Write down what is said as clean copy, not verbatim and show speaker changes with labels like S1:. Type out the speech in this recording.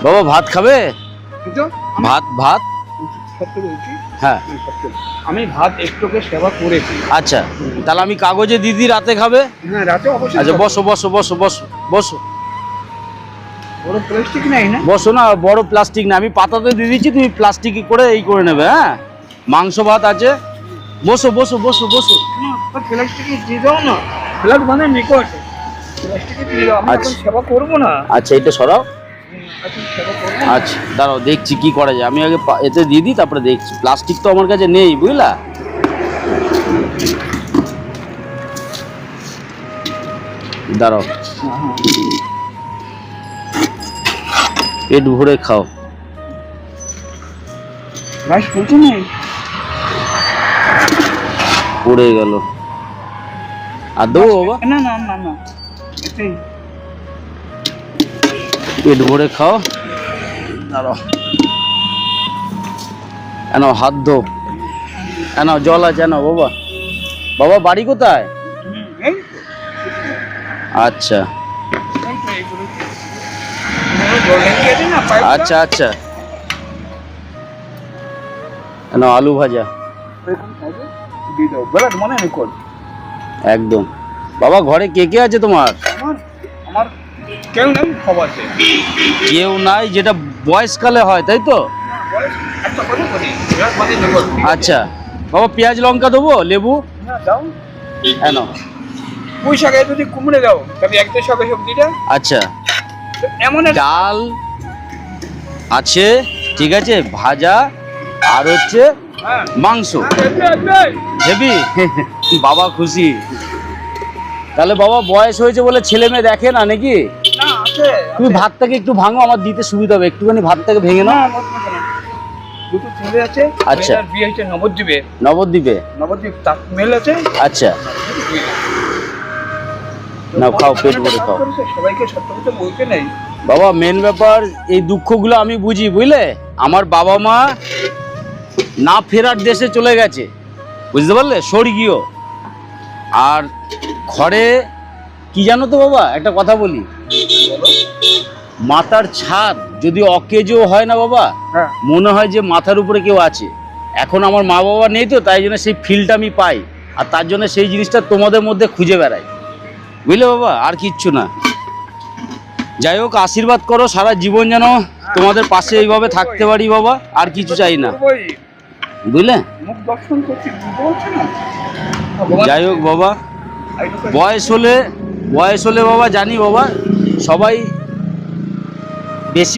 S1: বাবা ভাত খাবে? ভাত ভাত
S2: সত্যি বলছি,
S1: হ্যাঁ
S2: আমি ভাত একটুকে সেবা করেছি।
S1: আচ্ছা, তাহলে আমি কাগজে দিদি রাতে খাবে।
S2: হ্যাঁ রাতে অবশ্যই।
S1: আচ্ছা বসো বসো বসো বসো বসো
S2: বড় প্লাস্টিক নাই না?
S1: বসো না, বড় প্লাস্টিক না, আমি পাতাতে দিয়ে দিচ্ছি, তুমি প্লাস্টিক করে এই করে নেবে। হ্যাঁ মাংস ভাত আছে, বসো বসো বসো বসো।
S2: প্লাস্টিকে দিয়ে দাও না, প্লাস্টিক মানে নিকট প্লাস্টিকে দিয়ে দাও, আমি এখন সেবা করবো না।
S1: আচ্ছা এটা সরাও।
S2: এখন সেবা করবো না।
S1: আচ্ছা দাঁড়াও দেখছি কি করা যায়, আমি আগে এতে দিয়ে দিই তারপরে দেখছি। প্লাস্টিক তো আমার কাছে নেই বুঝলা। দাঁড়াও, পেট ভরে খাও।
S2: রাইস বলছো না?
S1: পড়ে গেল, আর দেবো বাবা?
S2: না না না না, এটাই
S1: পেট ভরে খাও। দাঁড়াও, এনাও হাত ধো, এনাও জল আছে, এনাও বাবা। বাবা বাড়ি কোথায়?
S2: এই
S1: আচ্ছা আচ্ছা আচ্ছা, এনাও আলু ভাজা
S2: মনে নেই কোন
S1: একদম। বাবা ঘরে কে কে আছে তোমার?
S2: আমার কেউ নেই, সব আছে।
S1: কেউ নাই, যেটা বয়সকালে হয় তাই তো? আচ্ছা বাবা, পেঁয়াজ লঙ্কা দেবো, লেবু
S2: দাও,
S1: এনো।
S2: পুঁই শাকে যদি কুমড়ে দাও তবে একটা শাকে সবজিটা।
S1: আচ্ছা
S2: এমন
S1: ডাল আছে, ঠিক আছে, ভাজা আর হচ্ছে মাংস। হেবি বাবা খুশি। তাহলে বাবা বয়স হয়েছে বলে ছেলে মেয়ে দেখে না নাকি? তুমি ভাতটাকে একটু ভাঙো, আমার দিতে সুবিধা হবে, একটুখানি ভাতটাকে ভেঙে নাও।
S2: দুটো ছেলে আছে।
S1: আচ্ছা,
S2: বিয়ে হয়েছে নবদ্বীপে।
S1: নবদ্বীপে?
S2: নবদ্বীপ তাজমহল আছে।
S1: আচ্ছা নাও খাও, পেট ভরে খাও।
S2: সবাইকে সত্য কথা বলতে নেই
S1: বাবা, মেন ব্যাপার এই দুঃখগুলো আমি বুঝি বুঝলে। আমার বাবা মা না ফেরার দেশে চলে গেছে, বুঝতে পারলে, স্বর্গীয়। আর ঘরে কি জানো তো বাবা, একটা কথা বলি, মাথার ছাদ যদি অকেজো হয় না বাবা, মনে হয় যে মাথার উপরে কেউ আছে। এখন আমার মা বাবা নেই তো, তাই জন্য সেই ফিলটা আমি পাই, আর তার জন্য সেই জিনিসটা তোমাদের মধ্যে খুঁজে বেড়াই, বুঝলে বাবা, আর কিচ্ছু না। যাই হোক, আশীর্বাদ করো সারা জীবন যেন তোমাদের পাশে এইভাবে থাকতে পারি বাবা, আর কিছু চাই না, বুঝলে। যাই হোক বাবা, বয়স হলে বাবা জানি বাবা, সবাই